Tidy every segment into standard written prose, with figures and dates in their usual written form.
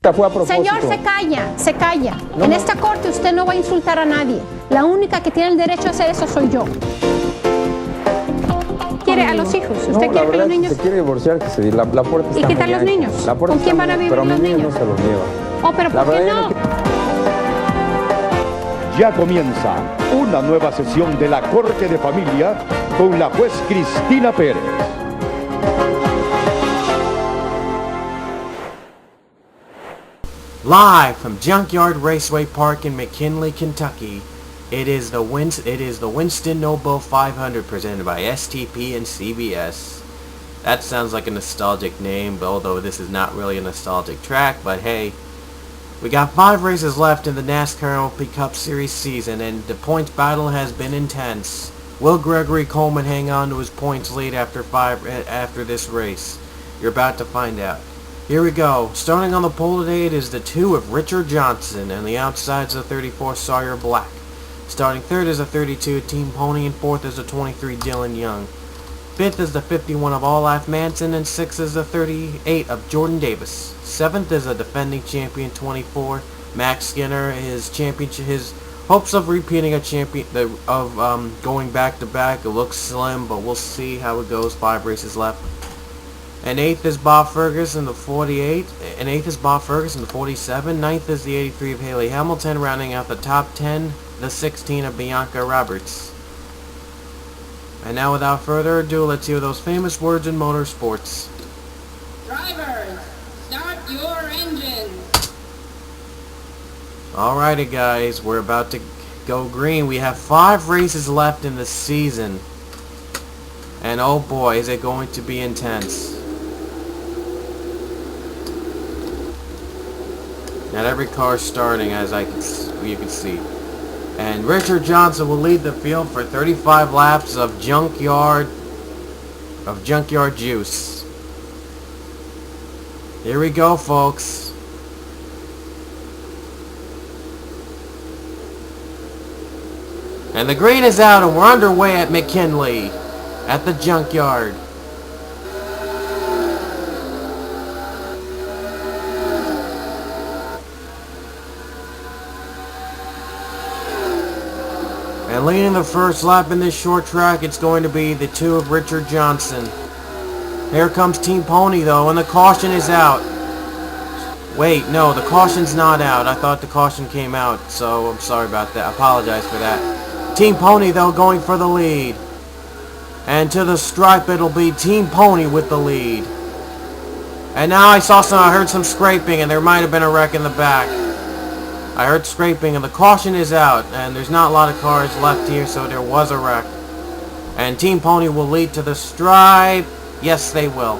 Fue a propósito. Señor, se calla, se calla. No, en esta corte usted no va a insultar a nadie. La única que tiene el derecho a hacer eso soy yo. ¿Quiere a los hijos? ¿Usted quiere que los niños? Si se quiere divorciar, que se la puerta está ¿Y qué tal muy los ancha. niños? La puerta ¿Con quién está van a muy- vivir pero los mis niños niños? no se los lleva. Oh, pero La ¿por qué verdad no? yo Ya comienza una nueva sesión de la Corte de Familia con la juez Cristina Pérez. Live from Junkyard Raceway Park in McKinley, Kentucky, it is the Winston Noble 500 presented by STP and CBS. That sounds like a nostalgic name, although this is not really a nostalgic track, but hey, we got 5 races left in the NASCAR MLP Cup Series season, and the points battle has been intense. Will Gregory Coleman hang on to his points lead after this race? You're about to find out. Here we go. Starting on the pole today, it is the 2 of Richard Johnson, and the outside's the 34 Sawyer Black. Starting third is the 32 Team Pony, and fourth is the 23 Dylan Young. Fifth is the 51 of Olaf Manson, and sixth is the 38 of Jordan Davis. Seventh is the defending champion 24 Max Skinner. His hopes of repeating a champion going back to back. It looks slim, but we'll see how it goes. 5 races left. And 8th is Bob Ferguson, the 48. And 8th is Bob Ferguson, the 47. 9th is the 83 of Haley Hamilton, rounding out the top 10, the 16 of Bianca Roberts. And now, without further ado, let's hear those famous words in motorsports. Drivers, start your engines. Alrighty, guys, we're about to go green. We have 5 races left in the season. And oh boy, is it going to be intense. Not every car starting, as you can see. And Richard Johnson will lead the field for 35 laps of Junkyard juice. Here we go, folks. And the green is out, and we're underway at McKinley, at the Junkyard. And leading the first lap in this short track, it's going to be the 2 of Richard Johnson. Here comes Team Pony, though, and the caution is out. Wait, no, the caution's not out. I thought the caution came out, so I'm sorry about that. I apologize for that. Team Pony, though, going for the lead. And to the stripe, it'll be Team Pony with the lead. And now I heard some scraping, and there might have been a wreck in the back. I heard scraping, and the caution is out, and there's not a lot of cars left here, so there was a wreck. And Team Pony will lead to the stripe. Yes, they will.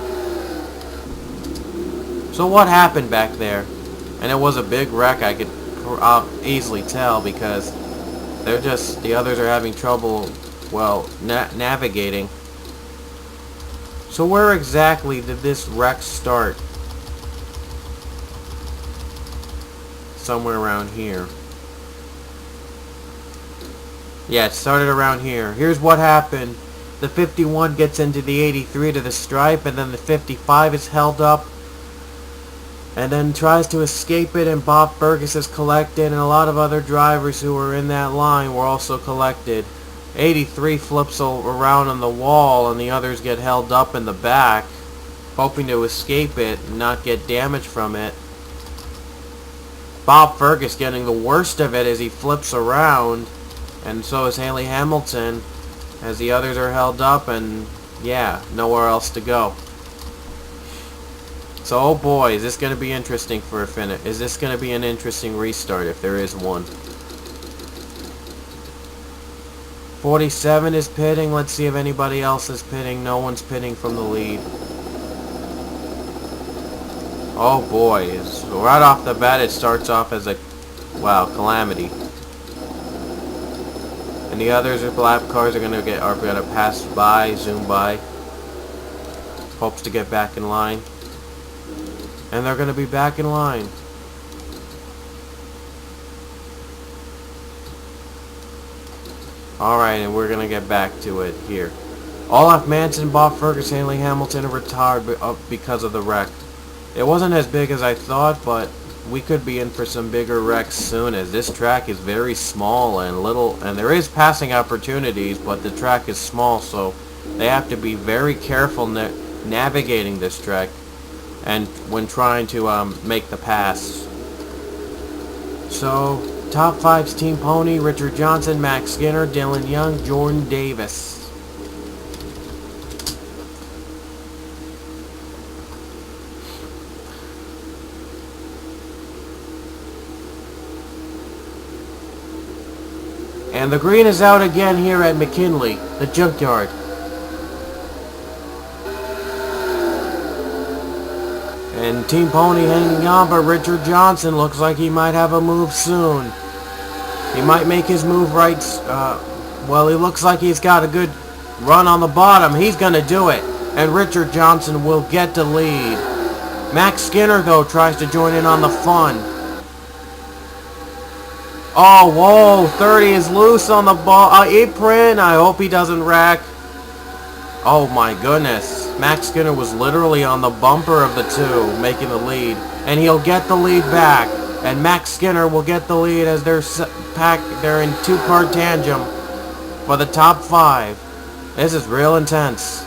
So what happened back there? And it was a big wreck, I'll easily tell, because the others are having trouble, well, navigating. So where exactly did this wreck start? Somewhere around here. Yeah, it started around here. Here's what happened. The 51 gets into the 83 to the stripe, and then the 55 is held up and then tries to escape it, and Bob Fergus is collected, and a lot of other drivers who were in that line were also collected. 83 flips around on the wall, and the others get held up in the back, hoping to escape it and not get damage from it. Bob Fergus getting the worst of it as he flips around, and so is Haley Hamilton, as the others are held up, and yeah, nowhere else to go. So, oh boy, is this going to be interesting for a finish? Is this going to be an interesting restart, if there is one? 47 is pitting. Let's see if anybody else is pitting. No one's pitting from the lead. Oh boy, right off the bat it starts off as a, wow, calamity. And the others, lap cars are gonna pass by, zoom by. Hopes to get back in line. And they're gonna be back in line. Alright, and we're gonna get back to it here. Olaf Manson, Bob Ferguson, Haley Hamilton are retired because of the wreck. It wasn't as big as I thought, but we could be in for some bigger wrecks soon, as this track is very small and little, and there is passing opportunities, but the track is small, so they have to be very careful navigating this track and when trying to make the pass. So top 5's Team Pony: Richard Johnson, Max Skinner, Dylan Young, Jordan Davis. And the green is out again here at McKinley, the Junkyard. And Team Pony hanging on, but Richard Johnson looks like he might have a move soon. He might make his move right. Well, he looks like he's got a good run on the bottom. He's going to do it. And Richard Johnson will get the lead. Max Skinner, though, tries to join in on the fun. Oh, whoa, 30 is loose on the ball. Apron, I hope he doesn't wreck. Oh my goodness. Max Skinner was literally on the bumper of the two, making the lead. And he'll get the lead back. And Max Skinner will get the lead as they're in two-car tandem for the top 5. This is real intense.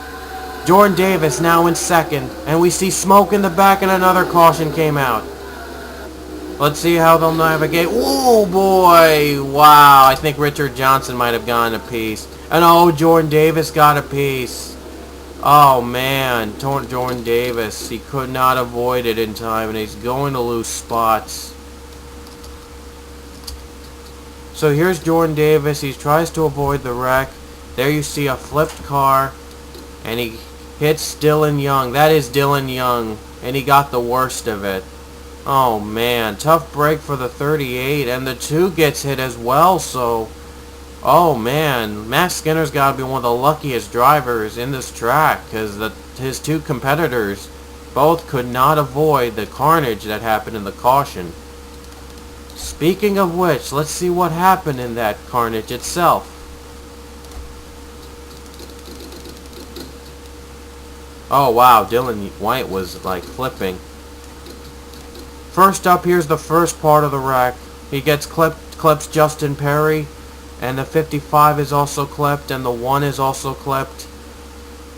Jordan Davis now in second. And we see smoke in the back and another caution came out. Let's see how they'll navigate. Oh boy! Wow, I think Richard Johnson might have gotten a piece. And oh, Jordan Davis got a piece. Oh man, Jordan Davis. He could not avoid it in time, and he's going to lose spots. So here's Jordan Davis. He tries to avoid the wreck. There you see a flipped car, and he hits Dylan Young. That is Dylan Young, and he got the worst of it. Oh man, tough break for the 38, and the 2 gets hit as well, so... Oh man, Max Skinner's got to be one of the luckiest drivers in this track, because his 2 competitors both could not avoid the carnage that happened in the caution. Speaking of which, let's see what happened in that carnage itself. Oh wow, Dylan White was like flipping. First up, here's the first part of the wreck. He gets clips Justin Perry, and the 55 is also clipped, and the 1 is also clipped.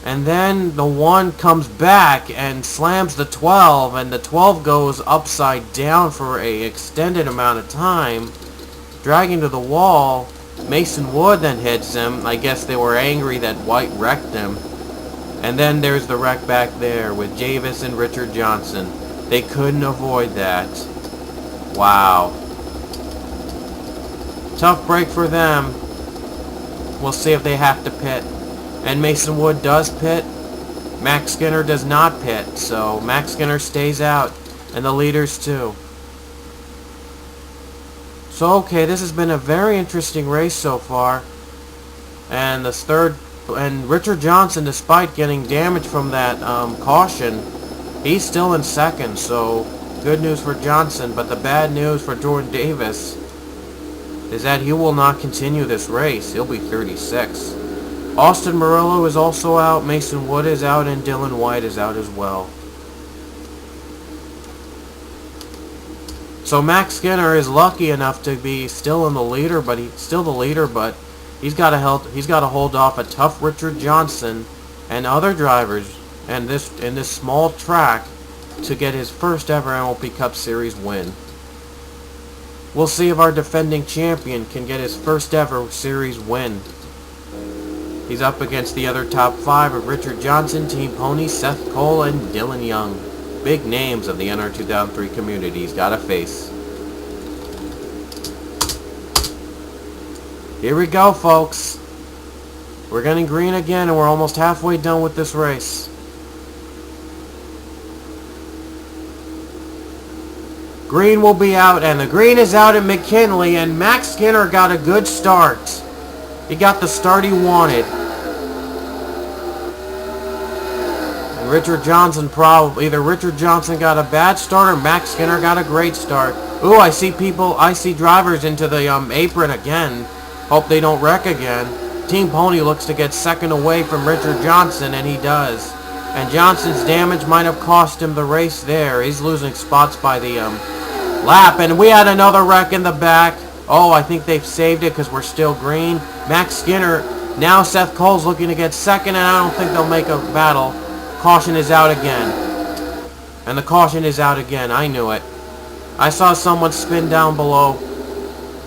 And then the 1 comes back and slams the 12, and the 12 goes upside down for a extended amount of time, dragging to the wall. Mason Wood then hits him. I guess they were angry that White wrecked him. And then there's the wreck back there with Davis and Richard Johnson. They couldn't avoid that. Wow. Tough break for them. We'll see if they have to pit. And Mason Wood does pit. Max Skinner does not pit. So Max Skinner stays out. And the leaders too. So okay, this has been a very interesting race so far. And Richard Johnson, despite getting damage from that caution, he's still in second, so good news for Johnson. But the bad news for Jordan Davis is that he will not continue this race. He'll be 36. Austin Murillo is also out, Mason Wood is out, and Dylan White is out as well. So Max Skinner is lucky enough to be still in the leader, but he's got to hold off a tough Richard Johnson and other drivers in this small track to get his first ever MLP Cup Series win. We'll see if our defending champion can get his first ever series win. He's up against the other top 5 of Richard Johnson, Team Pony, Seth Cole, and Dylan Young. Big names of the NR 2003 community he's got to face. Here we go, folks. We're getting green again, and we're almost halfway done with this race. Green will be out, and the green is out at McKinley, and Max Skinner got a good start. He got the start he wanted. And Richard Johnson either Richard Johnson got a bad start or Max Skinner got a great start. Ooh, I see drivers into the apron again. Hope they don't wreck again. Team Pony looks to get second away from Richard Johnson, and he does. And Johnson's damage might have cost him the race there. He's losing spots by the lap. And we had another wreck in the back. Oh, I think they've saved it because we're still green. Max Skinner. Now Seth Cole's looking to get second, and I don't think they'll make a battle. Caution is out again. And the caution is out again. I knew it. I saw someone spin down below.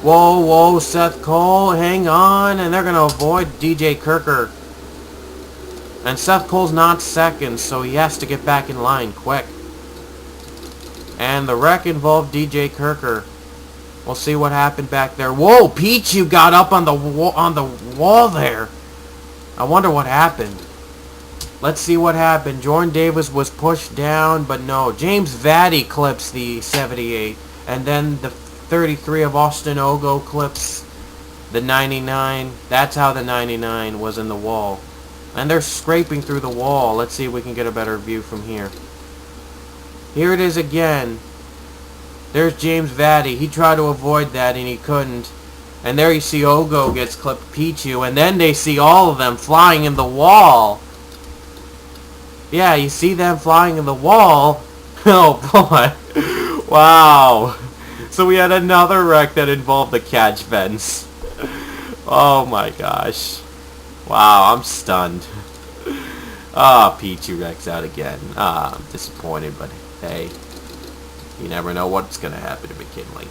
Whoa, whoa, Seth Cole, hang on. And they're going to avoid DJ Kirker. And Seth Cole's not second, so he has to get back in line quick. And the wreck involved DJ Kirker. We'll see what happened back there. Whoa, Peach, you got up on the wall there. I wonder what happened. Let's see what happened. Jordan Davis was pushed down, but no. James Vaddy clips the 78. And then the 33 of Austin Ogo clips the 99. That's how the 99 was in the wall. And they're scraping through the wall. Let's see if we can get a better view from here. Here it is again. There's James Vaddy. He tried to avoid that and he couldn't. And there you see Ogo gets clipped Pichu. And then they see all of them flying in the wall. Yeah, you see them flying in the wall. Oh boy. Wow. So we had another wreck that involved the catch fence. Oh my gosh. Wow, I'm stunned. Ah, Pichu wrecks out again. I'm disappointed, but hey. You never know what's going to happen to McKinley.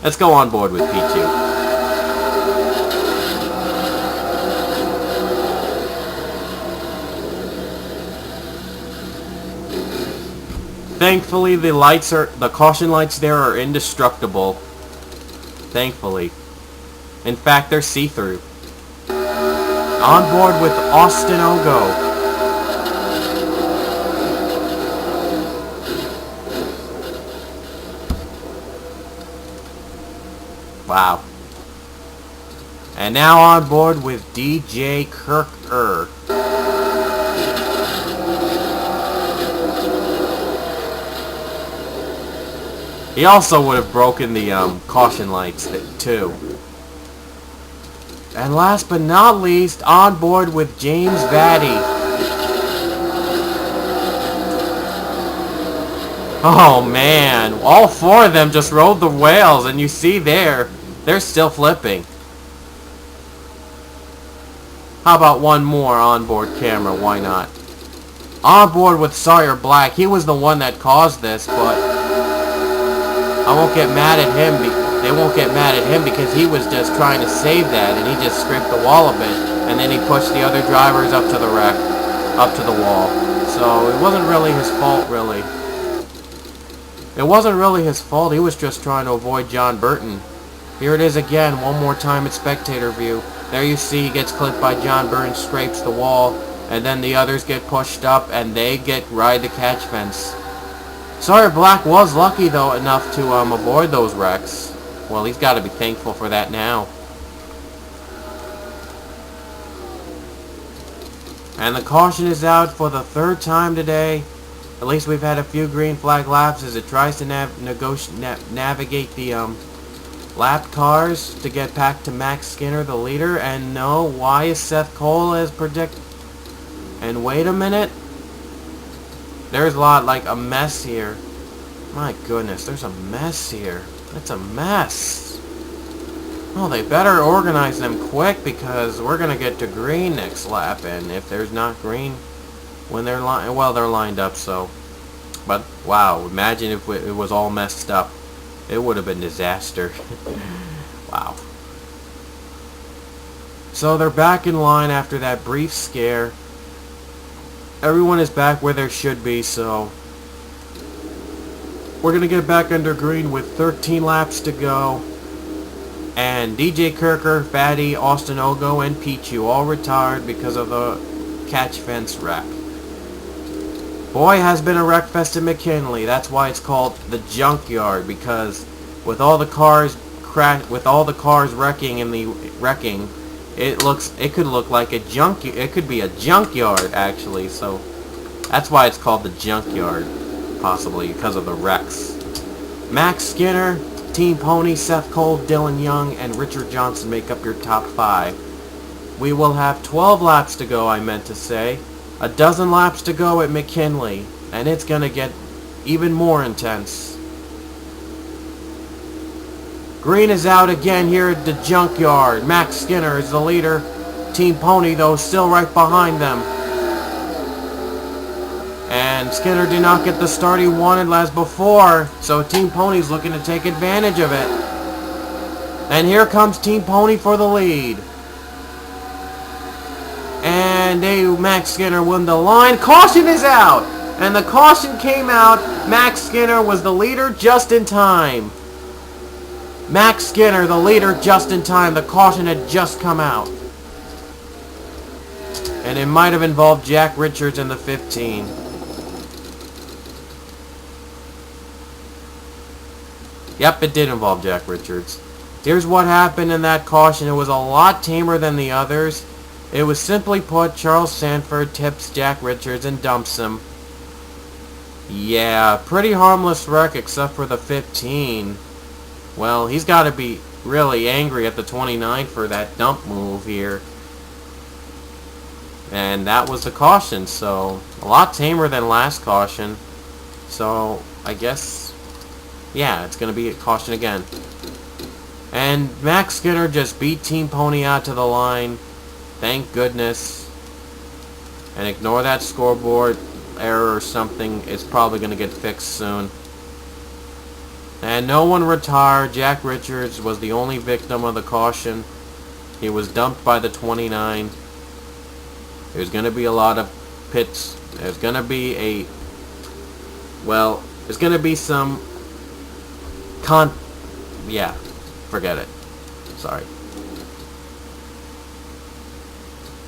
Let's go on board with Pichu. Thankfully, the caution lights there are indestructible. Thankfully. In fact, they're see-through. On board with Austin Ogo. Wow. And now on board with DJ Kirker. He also would have broken the caution lights too. And last but not least, on board with James Vaddy. Oh man, all four of them just rode the whales, and you see there, they're still flipping. How about one more onboard camera? Why not? On board with Sawyer Black. He was the one that caused this, but I won't get mad at him. They won't get mad at him because he was just trying to save that, and he just scraped the wall a bit, and then he pushed the other drivers up to the wreck, up to the wall. So it wasn't really his fault, really. It wasn't really his fault. He was just trying to avoid John Burton. Here it is again, one more time at spectator view. There you see he gets clipped by John Burton, scrapes the wall, and then the others get pushed up, and they ride the catch fence. Sawyer Black was lucky, though, enough to avoid those wrecks. Well, he's got to be thankful for that now. And the caution is out for the third time today. At least we've had a few green flag laps as it tries to navigate the lap cars to get back to Max Skinner, the leader. And no, why is Seth Cole as predicted? And wait a minute. There's a mess here. My goodness, there's a mess here. It's a mess. Well, they better organize them quick because we're going to get to green next lap. And if there's not green when they're they're lined up, so. But, wow, imagine if it was all messed up. It would have been disaster. Wow. So they're back in line after that brief scare. Everyone is back where they should be, so we're going to get back under green with 13 laps to go. And DJ Kirker, Fatty, Austin Ogo, and Pichu all retired because of the catch fence wreck. Boy, has been a wreck fest in McKinley. That's why it's called the Junkyard, because with all the cars wrecking in the wrecking, it could look like a it could be a junkyard actually. So that's why it's called the Junkyard, possibly because of the wrecks. Max Skinner, Team Pony, Seth Cole, Dylan Young, and Richard Johnson make up your top 5. We will have 12 laps to go, I meant to say. A dozen laps to go at McKinley, and it's going to get even more intense. Green is out again here at the Junkyard. Max Skinner is the leader. Team Pony, though, still right behind them. And Skinner did not get the start he wanted as before, so Team Pony's looking to take advantage of it. And here comes Team Pony for the lead. And Max Skinner won the line. Caution is out! And the caution came out. Max Skinner was the leader just in time. Max Skinner, the leader just in time. The caution had just come out. And it might have involved Jack Richards in the 15. Yep, it did involve Jack Richards. Here's what happened in that caution. It was a lot tamer than the others. It was simply put, Charles Sanford tips Jack Richards and dumps him. Yeah, pretty harmless wreck except for the 15. Well, he's got to be really angry at the 29 for that dump move here. And that was the caution, so a lot tamer than last caution. So, I guess, yeah, it's going to be a caution again. And Max Skinner just beat Team Pony out to the line. Thank goodness. And ignore that scoreboard error or something. It's probably going to get fixed soon. And no one retired. Jack Richards was the only victim of the caution. He was dumped by the 29. There's going to be a lot of pits. There's going to be there's going to be some yeah, forget it. Sorry.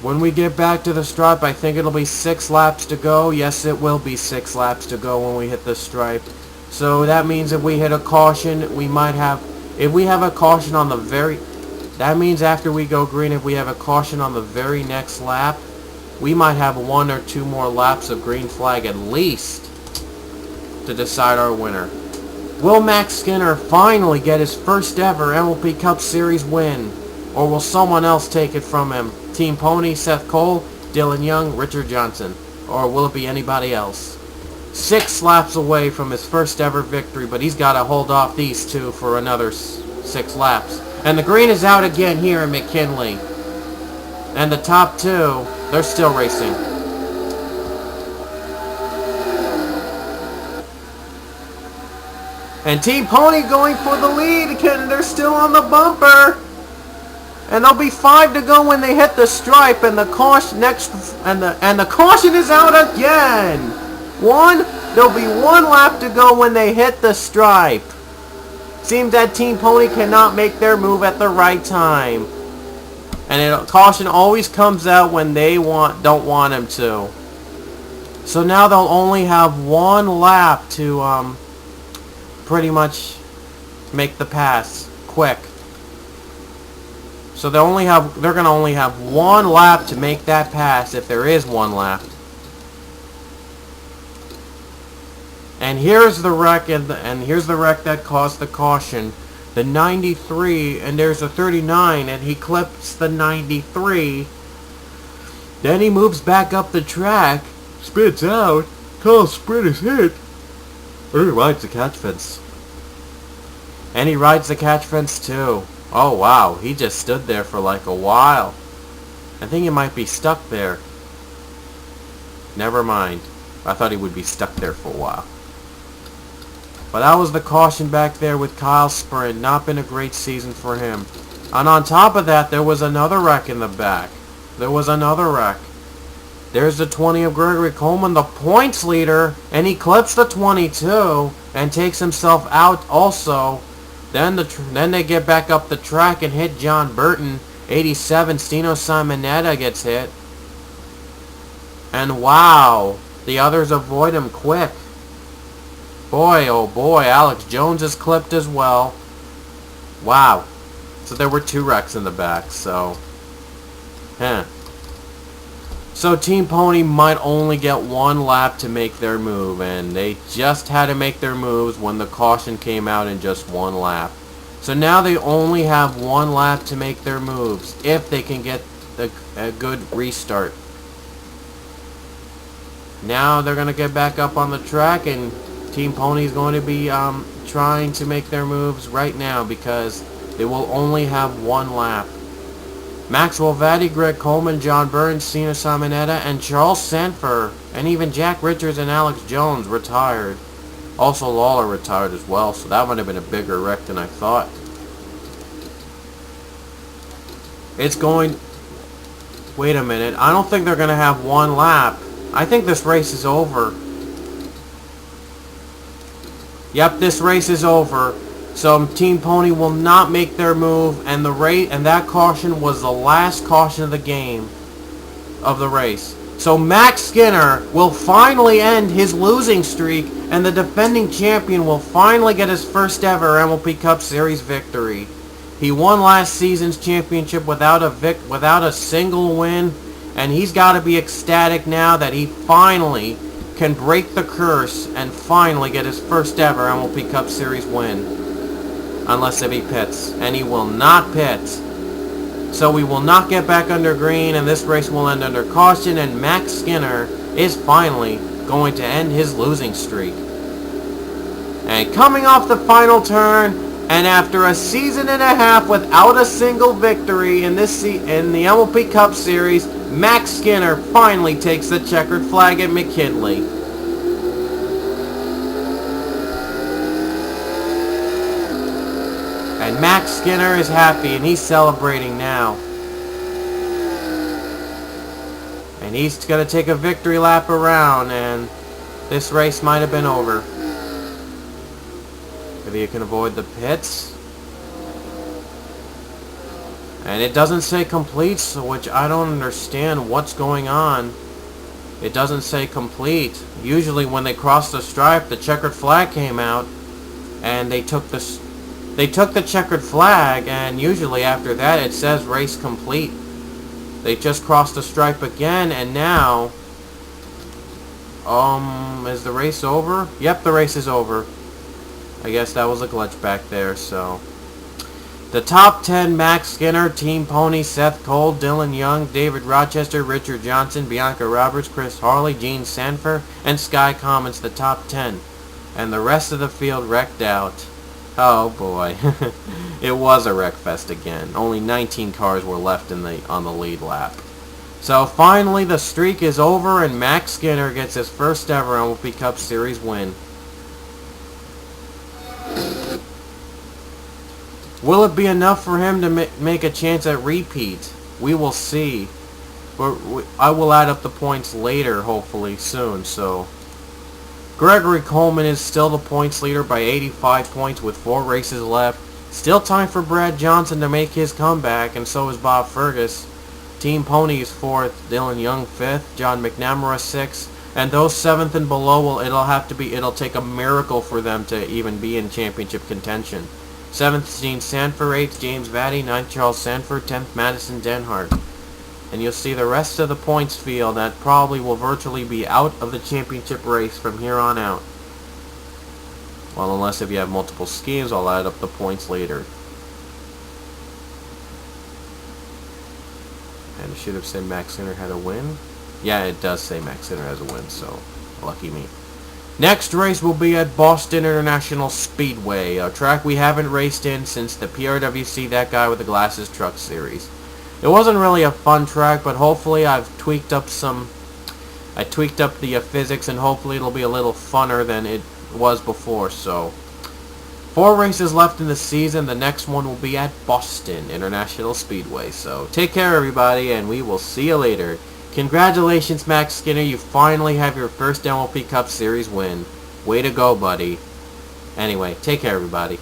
When we get back to the stripe, I think it'll be 6 laps to go. Yes, it will be 6 laps to go when we hit the stripe. So that means if we hit a caution, we might have... If we have a caution on the very... That means after we go green, if we have a caution on the very next lap, we might have 1 or 2 more laps of green flag at least to decide our winner. Will Max Skinner finally get his first ever MLP Cup Series win? Or will someone else take it from him? Team Pony, Seth Cole, Dylan Young, Richard Johnson. Or will it be anybody else? 6 laps away from his first ever victory, but he's got to hold off these two for another 6 laps. And the green is out again here in McKinley. And the top 2, they're still racing. And Team Pony going for the lead again. They're still on the bumper. And there'll be 5 to go when they hit the stripe, and the caution the caution is out again. There'll be 1 lap to go when they hit the stripe. Seems that Team Pony cannot make their move at the right time. And caution always comes out when they don't want him to. So now they'll only have 1 lap to pretty much make the pass quick. So they're going to only have 1 lap to make that pass, if there is 1 lap. And here's the wreck, and here's the wreck that caused the caution. The 93, and there's a 39, and he clips the 93. Then he moves back up the track, spits out, calls sprint is hit, and he rides the catch fence. And he rides the catch fence too. Oh wow, he just stood there for like a while. I think he might be stuck there. Never mind. I thought he would be stuck there for a while. But that was the caution back there with Kyle Sprint. Not been a great season for him. And on top of that, there was another wreck in the back. There was another wreck. There's the 20 of Gregory Coleman, the points leader, and he clips the 22 and takes himself out also. Then they get back up the track and hit John Burton. 87, Stino Simonetta gets hit. And wow, the others avoid him quick. Boy, oh boy, Alex Jones is clipped as well. Wow. So there were 2 wrecks in the back, so... So Team Pony might only get 1 lap to make their move, and they just had to make their moves when the caution came out in just 1 lap. So now they only have 1 lap to make their moves, if they can get a good restart. Now they're going to get back up on the track, and Team Pony is going to be trying to make their moves right now because they will only have one lap. Maxwell Vatti, Greg Coleman, John Burns, Sina Simonetta, and Charles Sanford, and even Jack Richards and Alex Jones retired. Also Lawler retired as well, so that might have been a bigger wreck than I thought. It's going... Wait a minute, I don't think they're going to have one lap. I think this race is over. Yep, this race is over. So Team Pony will not make their move, and that caution was the last caution of the game, of the race. So Max Skinner will finally end his losing streak, and the defending champion will finally get his first ever MLP Cup Series victory. He won last season's championship without a single win, and he's got to be ecstatic now that he finally can break the curse and finally get his first ever MLP Cup Series win. Unless if he pits. And he will not pit. So we will not get back under green, and this race will end under caution, and Max Skinner is finally going to end his losing streak. And coming off the final turn, and after a season and a half without a single victory in the MLP Cup Series, Max Skinner finally takes the checkered flag at McKinley. And Max Skinner is happy, and he's celebrating now. And he's going to take a victory lap around, and this race might have been over. If he can avoid the pits. And it doesn't say complete, so which I don't understand what's going on. It doesn't say complete. Usually when they cross the stripe, the checkered flag came out, and they took the checkered flag, and usually after that it says race complete. They just crossed the stripe again, and now, is the race over? Yep, the race is over. I guess that was a glitch back there, so. The top 10, Max Skinner, Team Pony, Seth Cole, Dylan Young, David Rochester, Richard Johnson, Bianca Roberts, Chris Harley, Gene Sanford, and Sky Commons, the top 10. And the rest of the field wrecked out. Oh boy, it was a wreck fest again. Only 19 cars were left on the lead lap. So finally the streak is over, and Max Skinner gets his first ever MLP Cup Series win. Will it be enough for him to make a chance at repeat? We will see. But I will add up the points later, hopefully soon. So Gregory Coleman is still the points leader by 85 points with 4 races left. Still time for Brad Johnson to make his comeback, and so is Bob Fergus. Team Pony is 4th, Dylan Young 5th, John McNamara 6th, and those 7th and below it'll take a miracle for them to even be in championship contention. 7th Gene Sanford, 8th James Vatti, 9th Charles Sanford, 10th Madison Denhart. And you'll see the rest of the points field that probably will virtually be out of the championship race from here on out. Well, unless if you have multiple schemes, I'll add up the points later. And it should have said Max Skinner had a win. Yeah, it does say Max Skinner has a win, so lucky me. Next race will be at Boston International Speedway, a track we haven't raced in since the PRWC That Guy with the Glasses Truck Series. It wasn't really a fun track, but hopefully I tweaked up the physics, and hopefully it'll be a little funner than it was before. So 4 races left in the season. The next one will be at Boston International Speedway. So take care everybody, and we will see you later. Congratulations, Max Skinner, you finally have your first MLP Cup Series win. Way to go, buddy. Anyway, take care everybody.